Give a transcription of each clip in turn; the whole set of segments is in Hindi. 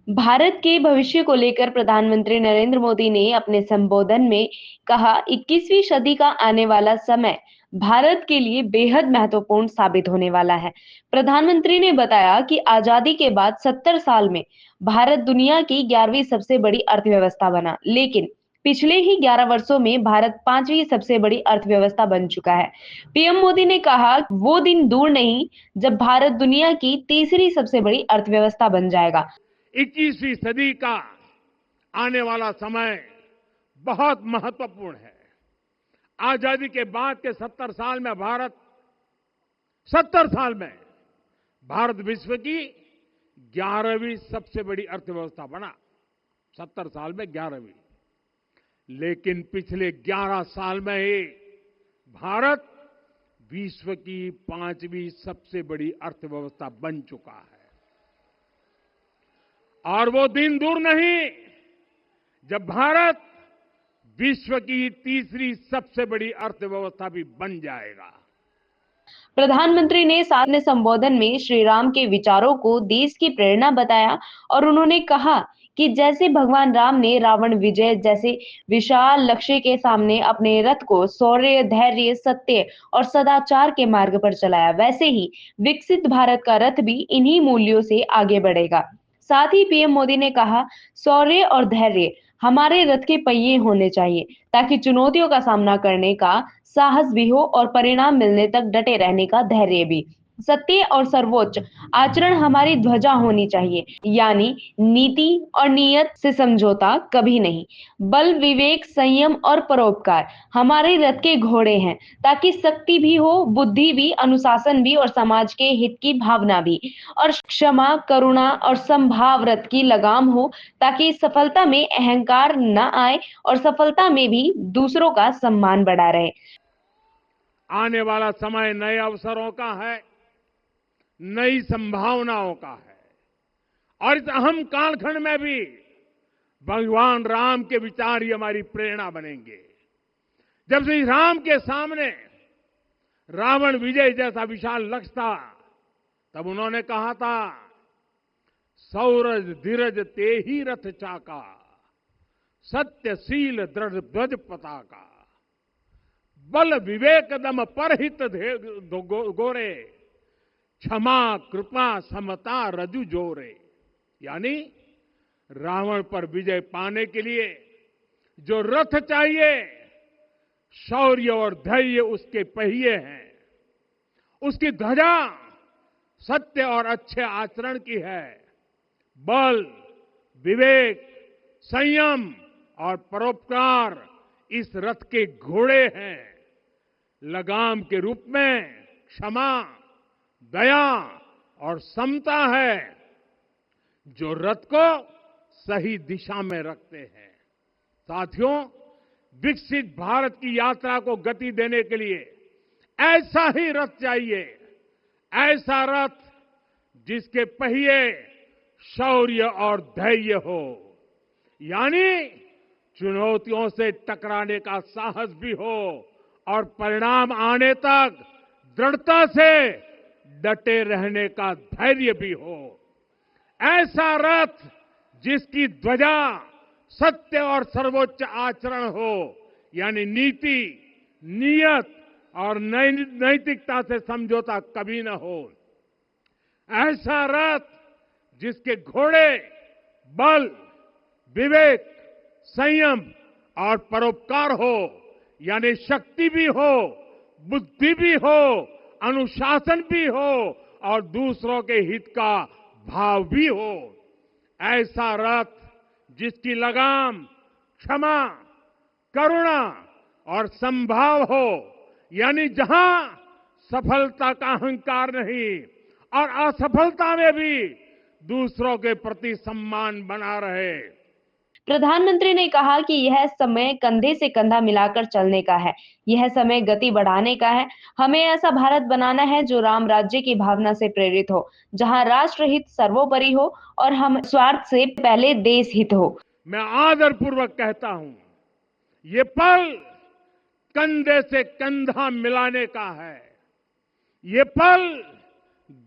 भारत के भविष्य को लेकर प्रधानमंत्री नरेंद्र मोदी ने अपने संबोधन में कहा, 21वीं सदी का आने वाला समय भारत के लिए बेहद महत्वपूर्ण साबित होने वाला है। प्रधानमंत्री ने बताया कि आजादी के बाद 70 साल में भारत दुनिया की 11वीं सबसे बड़ी अर्थव्यवस्था बना, लेकिन पिछले ही 11 वर्षों में भारत 5वीं सबसे बड़ी अर्थव्यवस्था बन चुका है। पीएम मोदी ने कहा, वो दिन दूर नहीं जब भारत दुनिया की तीसरी सबसे बड़ी अर्थव्यवस्था बन जाएगा। 21वीं सदी का आने वाला समय बहुत महत्वपूर्ण है। आजादी के बाद के 70 साल में भारत विश्व की 11वीं सबसे बड़ी अर्थव्यवस्था बना। 70 साल में 11वीं। लेकिन पिछले 11 साल में ही भारत विश्व की 5वीं सबसे बड़ी अर्थव्यवस्था बन चुका है। और वो दिन दूर नहीं जब भारत विश्व की तीसरी सबसे बड़ी अर्थव्यवस्था भी बन जाएगा। प्रधानमंत्री ने साथ में संबोधन में श्री राम के विचारों को देश की प्रेरणा बताया और उन्होंने कहा कि जैसे भगवान राम ने रावण विजय जैसे विशाल लक्ष्य के सामने अपने रथ को शौर्य, धैर्य, सत्य और सदाचार के मार्ग पर चलाया, वैसे ही विकसित भारत का रथ भी इन्हीं मूल्यों से आगे बढ़ेगा। साथ ही पीएम मोदी ने कहा, शौर्य और धैर्य हमारे रथ के पहिए होने चाहिए ताकि चुनौतियों का सामना करने का साहस भी हो और परिणाम मिलने तक डटे रहने का धैर्य भी। सत्य और सर्वोच्च आचरण हमारी ध्वजा होनी चाहिए, यानी नीति और नियत से समझौता कभी नहीं। बल, विवेक, संयम और परोपकार हमारे रथ के घोड़े हैं, ताकि शक्ति भी हो, बुद्धि भी, अनुशासन भी और समाज के हित की भावना भी। और क्षमा, करुणा और समभाव रथ की लगाम हो, ताकि सफलता में अहंकार न आए और सफलता में भी दूसरों का सम्मान बढ़ा रहे। आने वाला समय नए अवसरों का है, नई संभावनाओं का है। और इस अहम कालखंड में भी भगवान राम के विचार ही हमारी प्रेरणा बनेंगे। जब श्री राम के सामने रावण विजय जैसा विशाल लक्ष्य था, तब उन्होंने कहा था, सौरज धीरज ते ही रथ चाका, सत्यशील दृढ़ ध्वज पताका, बल विवेक दम परहित गोरे, क्षमा कृपा समता रजु जोरे। यानी रावण पर विजय पाने के लिए जो रथ चाहिए, शौर्य और धैर्य उसके पहिए हैं, उसकी ध्वजा सत्य और अच्छे आचरण की है, बल, विवेक, संयम और परोपकार इस रथ के घोड़े हैं। लगाम के रूप में क्षमा, दया और समता है, जो रथ को सही दिशा में रखते हैं। साथियों, विकसित भारत की यात्रा को गति देने के लिए ऐसा ही रथ चाहिए, ऐसा रथ जिसके पहिए शौर्य और धैर्य हो, यानी चुनौतियों से टकराने का साहस भी हो और परिणाम आने तक दृढ़ता से डटे रहने का धैर्य भी हो। ऐसा रथ जिसकी ध्वजा सत्य और सर्वोच्च आचरण हो, यानी नीति, नियत और नैतिकता से समझौता कभी न हो। ऐसा रथ जिसके घोड़े बल, विवेक, संयम और परोपकार हो, यानी शक्ति भी हो, बुद्धि भी हो, अनुशासन भी हो और दूसरों के हित का भाव भी हो। ऐसा रथ जिसकी लगाम क्षमा, करुणा और समभाव हो, यानी जहां सफलता का अहंकार नहीं और असफलता में भी दूसरों के प्रति सम्मान बना रहे। प्रधानमंत्री ने कहा कि यह समय कंधे से कंधा मिलाकर चलने का है। यह समय गति बढ़ाने का है। हमें ऐसा भारत बनाना है जो राम राज्य की भावना से प्रेरित हो, जहां राष्ट्र हित सर्वोपरि हो और हम स्वार्थ से पहले देश हित हो। मैं आदरपूर्वक कहता हूं, ये पल कंधे से कंधा मिलाने का है। ये पल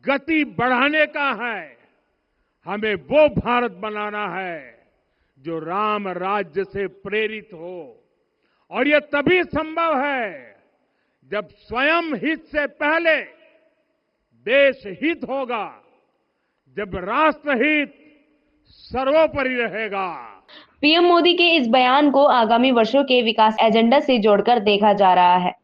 गति बढ़ाने का है। हमें वो भारत बनाना है जो राम राज्य से प्रेरित हो, और ये तभी संभव है जब स्वयं हित से पहले देश हित होगा, जब राष्ट्र हित सर्वोपरि रहेगा। पीएम मोदी के इस बयान को आगामी वर्षों के विकास एजेंडा से जोड़कर देखा जा रहा है।